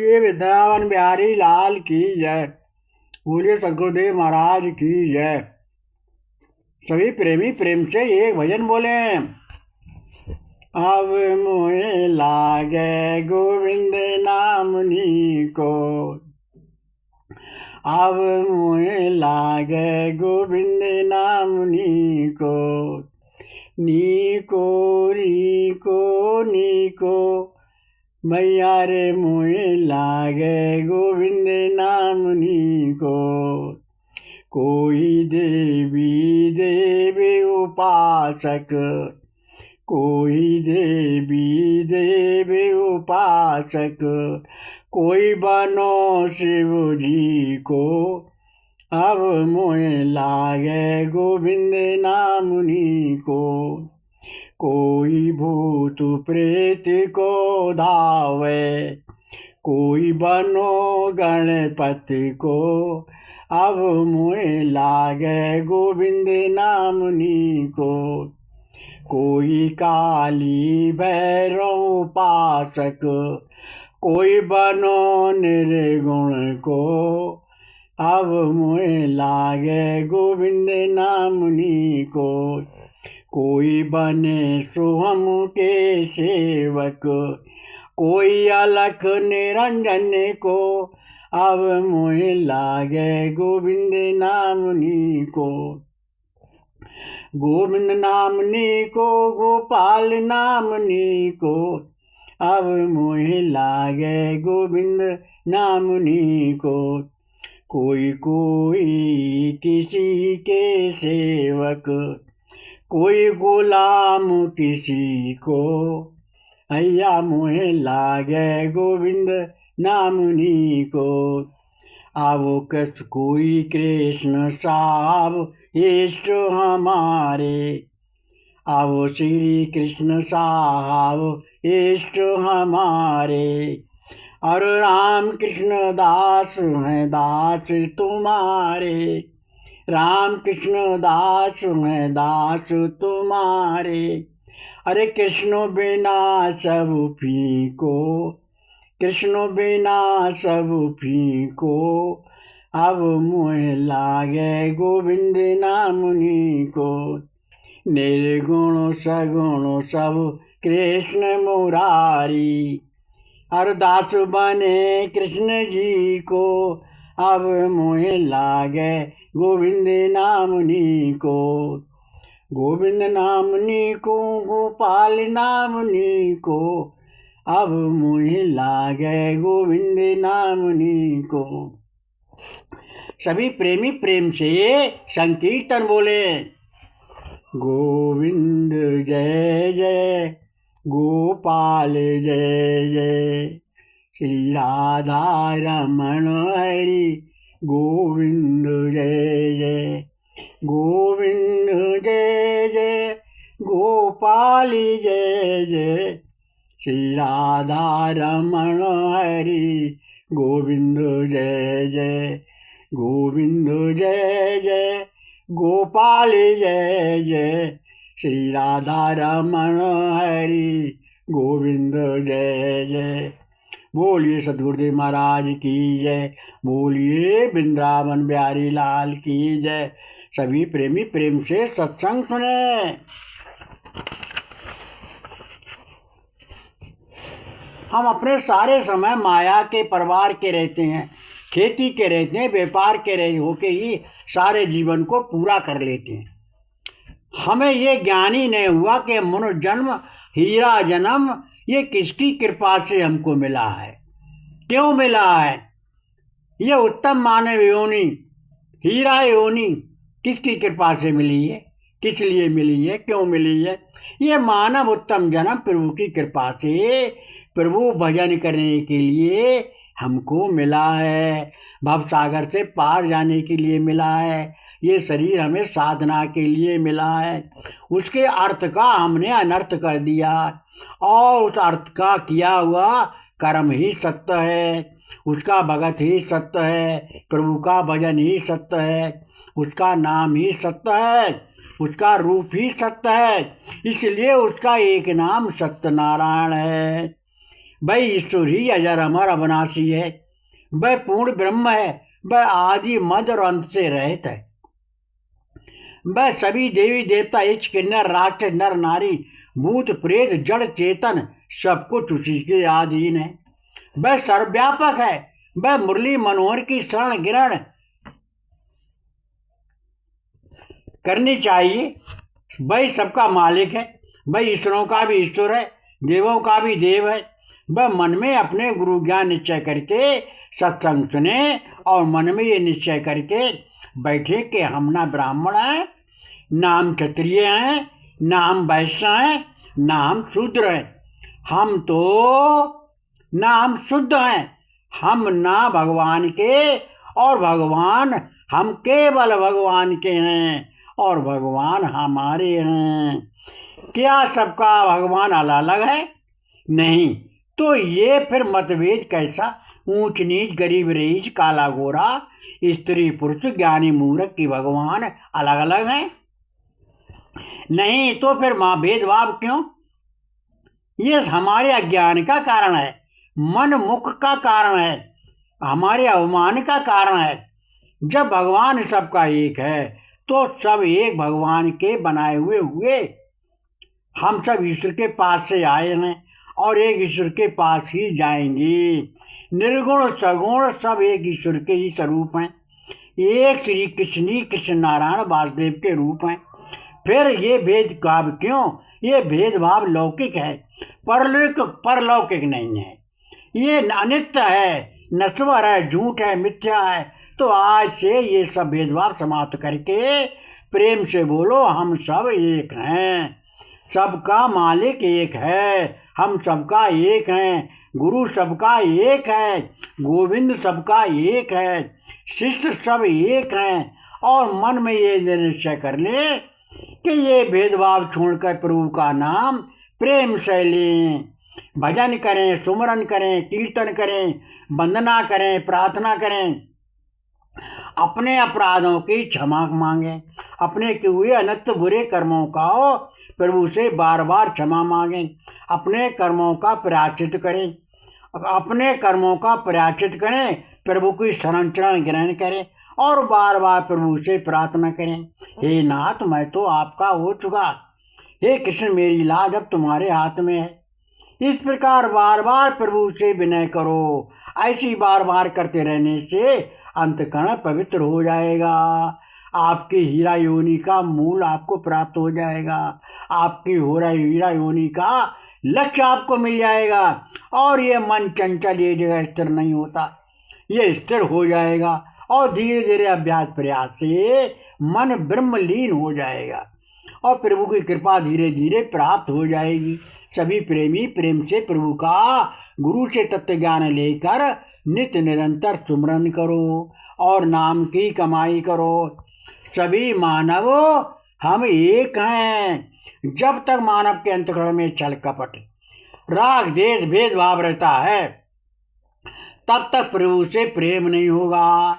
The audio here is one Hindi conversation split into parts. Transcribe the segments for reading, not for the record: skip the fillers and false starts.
बोलिए वृंदावन बिहारी लाल की जय। बोलिए सदगुरुदेव महाराज की जय। सभी प्रेमी प्रेम से एक भजन बोले। अब मोहे लागे गोविंद नामनी को, अब मोहे लागे गोविंद नामनी को। नीको रीको नीको मैया रे मोहे लागे गोविंद नामनी को। कोई देवी देवी उपासक, कोई देवी देवी उपासक, कोई बनो शिव जी को। अब मोहे लागे गोविंद नामनी को। कोई भूत प्रेत को धावे, कोई बनो गणपति को। अब मोहे लागे गोविंद नामनी को। कोई काली भैरव उपासक, कोई बनो निर्गुण को। अब मोहे लागे गोविंद नामनी को। कोई बने सोहम के सेवक, कोई अलख निरंजन को। अब मोहे लागे गोविंद नामनी को। गोविंद नामनी को, गोपाल नामनी को। अब मोहे लागे गोविंद नामनी को। कोई कोई किसी के सेवक, कोई गुलाम किसी को। अय्या मोहे लागे गोविंद नामनी को। आवो कस कोई कृष्ण साहब इष्ट हमारे। आवो श्री कृष्ण साहब इष्ट हमारे। और राम कृष्ण दास हैं दास तुम्हारे। राम कृष्ण दास हैं दास तुम्हारे। अरे कृष्ण बिना सब फीको, कृष्ण बिना सब फीको। अब मोहे लागे गोविंद नामनी को। निर्गुण सगुण सब कृष्ण मुरारी। और दास बने कृष्ण जी को। अब मोहे लागे गोविंद नामनी को। गोविंद नामनी को, गोपाल नामनी को। अब मोहे लागे गोविंद नामनी को। सभी प्रेमी प्रेम से संकीर्तन बोले। गोविंद जय जय, गोपाल जय जय। श्री राधा रमण हरि गोविंद जय जय। गोविंद जय जय, गोपाल जय जय। श्री राधा रमण हरि गोविंद जय जय। गोविंद जय जय, गोपाल जय जय। श्री राधा रमण हरि गोविंद जय जय। बोलिए सदगुरुदेव महाराज की जय। बोलिए वृंदावन बिहारी लाल की जय। सभी प्रेमी प्रेम से सत्संग सुने। हम अपने सारे समय माया के परिवार के रहते हैं, खेती के रहते हैं, व्यापार के रहे होके ही सारे जीवन को पूरा कर लेते हैं। हमें ये ज्ञान ही नहीं हुआ कि मनुष्य जन्म, हीरा जन्म, ये किसकी कृपा से हमको मिला है, क्यों मिला है। ये उत्तम मानव योनि, हीरा योनि किसकी कृपा से मिली है, किस लिए मिली है, क्यों मिली है। ये मानव उत्तम जन्म प्रभु की कृपा से, प्रभु भजन करने के लिए हमको मिला है। भव सागर से पार जाने के लिए मिला है। ये शरीर हमें साधना के लिए मिला है। उसके अर्थ का हमने अनर्थ कर दिया और उस अर्थ का किया हुआ कर्म ही सत्य है। उसका भगत ही सत्य है, प्रभु का भजन ही सत्य है, उसका नाम ही सत्य है, उसका रूप ही सत्य है। इसलिए उसका एक नाम सत्यनारायण है। वह ईश्वर ही अजर अमर अविनाशी है, वह पूर्ण ब्रह्म है, वह आदि मध्य और अंत से रहित है। वह सभी देवी देवता, इच्छ किन्नर राक्षस नर नारी भूत प्रेत जड़ चेतन सब कुछ उसी के अधीन है। वह सर्वव्यापक है, वह मुरली मनोहर की शरण ग्रहण करनी चाहिए। वही सबका मालिक है, वही ईश्वरों का भी ईश्वर है, देवों का भी देव है। वह मन में अपने गुरु ज्ञान निश्चय करके सत्संग सुने और मन में ये निश्चय करके बैठे कि हम ना ब्राह्मण हैं, ना हम क्षत्रिय हैं, ना हम वैश्य हैं, ना हम शूद्र हैं। हम तो ना हम शुद्ध हैं, हम ना भगवान के और भगवान हम केवल भगवान के हैं और भगवान हमारे हैं। क्या सबका भगवान अलग अलग है? नहीं। तो ये फिर मतभेद कैसा? ऊंच नीच गरीब रईस काला गोरा स्त्री पुरुष ज्ञानी मूर्ख की भगवान अलग अलग हैं? नहीं। तो फिर माँ भेदभाव क्यों? ये हमारे अज्ञान का कारण है, मन मुख का कारण है, हमारे अवमान का कारण है। जब भगवान सबका एक है तो सब एक भगवान के बनाए हुए हम सब ईश्वर के पास से आए हैं और एक ईश्वर के पास ही जाएंगे। निर्गुण सगुण सब एक ईश्वर के ही स्वरूप हैं, एक श्री कृष्ण नारायण वासुदेव के रूप हैं। फिर ये भेदभाव क्यों? ये भेदभाव लौकिक है, परलौकिक नहीं है। ये अनित्य है, नश्वर है, झूठ है, मिथ्या है। तो आज से ये सब भेदभाव समाप्त करके प्रेम से बोलो, हम सब एक हैं, सबका मालिक एक है, हम सबका एक हैं, गुरु सबका एक है, गोविंद सबका एक है, शिष्य सब एक हैं। और मन में ये निश्चय कर ले कि ये भेदभाव छोड़कर प्रभु का नाम प्रेम से लें, भजन करें, सुमरन करें, कीर्तन करें, वंदना करें, प्रार्थना करें, अपने अपराधों की क्षमा मांगें, अपने किए हुए अनंत बुरे कर्मों का प्रभु से बार बार क्षमा मांगें, अपने कर्मों का प्रायश्चित करें, अपने कर्मों का प्रायश्चित करें, प्रभु की शरण ग्रहण करें और बार बार प्रभु से प्रार्थना करें, हे नाथ मैं तो आपका हो चुका, हे कृष्ण मेरी लाज अब तुम्हारे हाथ में है। इस प्रकार बार बार प्रभु से विनय करो। ऐसी बार बार करते रहने से अंतकरण पवित्र हो जाएगा, आपकी हीरा योनि का मूल आपको प्राप्त हो जाएगा, आपकी हीरा योनि का लक्ष्य आपको मिल जाएगा और ये मन चंचल ये जगह स्थिर नहीं होता, ये स्थिर हो जाएगा और धीरे धीरे अभ्यास प्रयास से मन ब्रह्मलीन हो जाएगा और प्रभु की कृपा धीरे धीरे प्राप्त हो जाएगी। सभी प्रेमी प्रेम से प्रभु का गुरु से तत्व ज्ञान लेकर नित्य निरंतर सुमरन करो और नाम की कमाई करो। सभी मानव हम एक हैं। जब तक मानव के अंतःकरण में छल कपट राग देश भेदभाव रहता है तब तक प्रभु से प्रेम नहीं होगा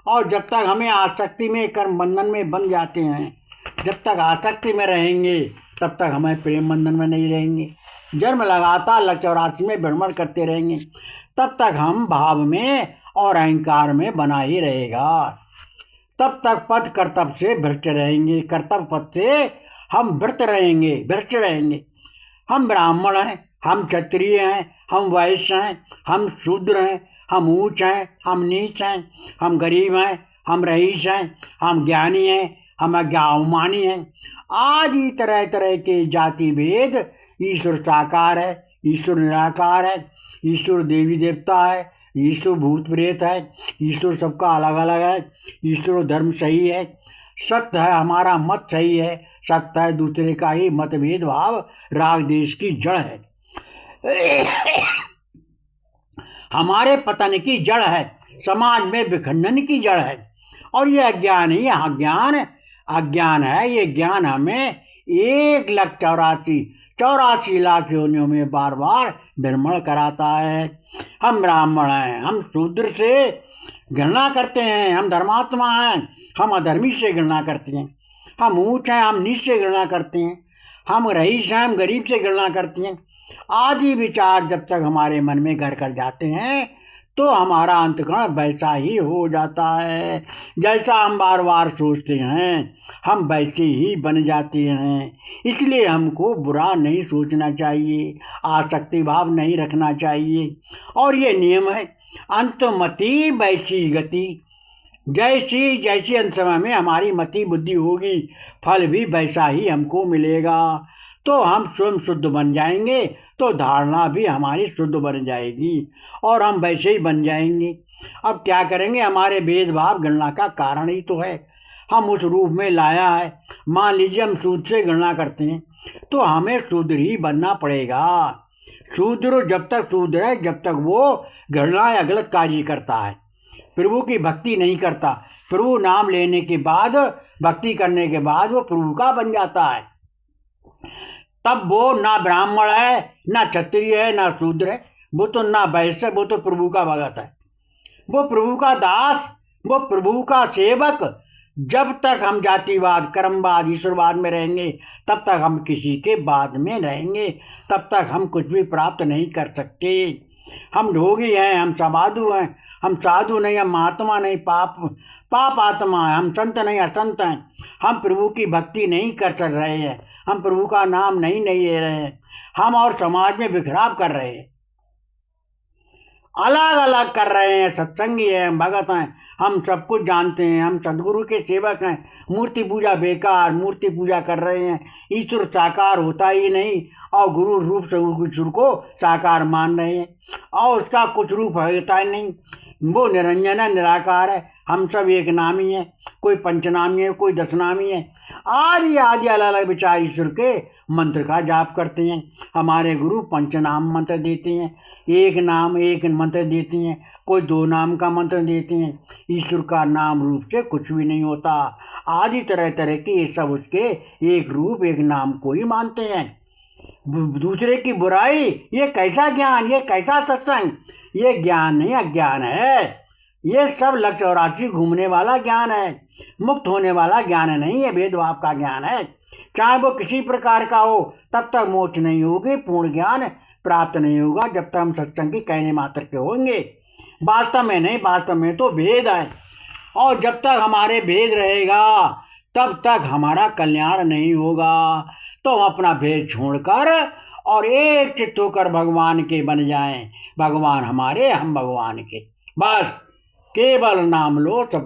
और जब तक हमें आसक्ति में कर्म बंधन में बंध जाते हैं, जब तक आसक्ति में रहेंगे तब तक हमें प्रेम बंधन में नहीं रहेंगे। जन्म लगातार लक्ष्य और आशी में भ्रमण करते रहेंगे तब तक हम भाव में और अहंकार में बना ही रहेगा। तब तक पद कर्तव्य से भ्रष्ट रहेंगे, कर्तव्य पद से हम भ्रष्ट रहेंगे। हम ब्राह्मण हैं, हम क्षत्रिय हैं, हम वैश्य हैं, हम शूद्र हैं, हम ऊंच हैं, हम नीच हैं, हम गरीब हैं, हम रईस हैं, हम ज्ञानी हैं, हम अज्ञानी हैं। आदि तरह तरह के जाति भेद। ईश्वर साकार है, ईश्वर निराकार है, ईश्वर देवी देवता है, ईश्वर भूत प्रेत है, ईश्वर सबका अलग अलग है, ईश्वर धर्म सही है, सत्य है, हमारा मत सही है, सत्य है, दूसरे का ही मतभेद भाव राग देश की जड़ है, हमारे पतन की जड़ है, समाज में विखंडन की जड़ है। और ये अज्ञान ही अज्ञान है। ये ज्ञान हमें 1,84,84 लाख योनियों में बार बार भ्रमण कराता है। हम ब्राह्मण हैं, हम शूद्र से घृणा करते हैं, हम धर्मात्मा हैं, हम अधर्मी से घृणा करते हैं, हम ऊंच हैं, हम नीच से घृणा करते हैं, हम रईस हैं, हम गरीब से घृणा करते हैं, आदि विचार जब तक हमारे मन में घर कर जाते हैं तो हमारा अंतःकरण वैसा ही हो जाता है। जैसा हम बार बार सोचते हैं हम वैसे ही बन जाते हैं। इसलिए हमको बुरा नहीं सोचना चाहिए, आसक्ति भाव नहीं रखना चाहिए। और ये नियम है, अंतमति वैसी गति। जैसी जैसी अंत समय में हमारी मति बुद्धि होगी फल भी वैसा ही हमको मिलेगा। तो हम स्वयं शुद्ध बन जाएंगे तो धारणा भी हमारी शुद्ध बन जाएगी और हम वैसे ही बन जाएंगे। अब क्या करेंगे, हमारे भेदभाव गणना का कारण ही तो है, हम उस रूप में लाया है। मान लीजिए हम सूद से गणना करते हैं तो हमें शूद्र ही बनना पड़ेगा। शूद्र जब तक शूद्र है जब तक वो गणना या गलत कार्य करता है, प्रभु की भक्ति नहीं करता। प्रभु नाम लेने के बाद, भक्ति करने के बाद वो प्रभु का बन जाता है। तब वो ना ब्राह्मण है, ना क्षत्रिय है, ना शूद्र है, वो तो ना वैश्य, वो तो प्रभु का भगत है, वो प्रभु का दास, वो प्रभु का सेवक। जब तक हम जातिवाद, कर्मवाद, ईश्वरवाद में रहेंगे तब तक हम किसी के बाद में रहेंगे, तब तक हम कुछ भी प्राप्त नहीं कर सकते। हम ढोगी हैं, हम साधु हैं, हम साधु नहीं, हम महात्मा नहीं, पाप आत्मा है, हम संत नहीं असंत हैं। हम प्रभु की भक्ति नहीं कर सक रहे हैं, हम प्रभु का नाम नहीं ले रहे हैं, हम और समाज में बिखराव कर रहे हैं, अलग अलग कर रहे हैं। सत्संगी हैं, हम भगत हैं, हम सब कुछ जानते हैं, हम सदगुरु के सेवक हैं। मूर्ति पूजा बेकार, मूर्ति पूजा कर रहे हैं। ईश्वर साकार होता ही नहीं और गुरु रूप से ईश्वर को साकार मान रहे हैं और उसका कुछ रूप होता ही नहीं। वो निरंजन है, निराकार है, हम सब एक नामी हैं, कोई पंचनामी है, कोई दशनामी है। आदि आदि अलग अलग विचार ईश्वर के मंत्र का जाप करते हैं। हमारे गुरु पंचनाम मंत्र देते हैं, एक नाम एक मंत्र देते हैं, कोई दो नाम का मंत्र देते हैं। ईश्वर का नाम रूप से कुछ भी नहीं होता। आदि तरह तरह के ये सब उसके एक रूप एक नाम को ही मानते हैं। दूसरे की बुराई, ये कैसा ज्ञान, ये कैसा सत्संग, ये ज्ञान नहीं अज्ञान है। ये सब लक्ष्य और राशि घूमने वाला ज्ञान है, मुक्त होने वाला ज्ञान नहीं है, भेदभाव का ज्ञान है। चाहे वो किसी प्रकार का हो तब तक मोक्ष नहीं होगी, पूर्ण ज्ञान प्राप्त नहीं होगा जब तक हम सत्संग की कहने मात्र के होंगे। वास्तव में नहीं, वास्तव में तो भेद है और जब तक हमारे भेद रहेगा तब तक हमारा कल्याण नहीं होगा। तो हम अपना भेद छोड़कर और एक चित्त होकर भगवान के बन जाएं। भगवान हमारे, हम भगवान के। बस केवल नाम लो, सब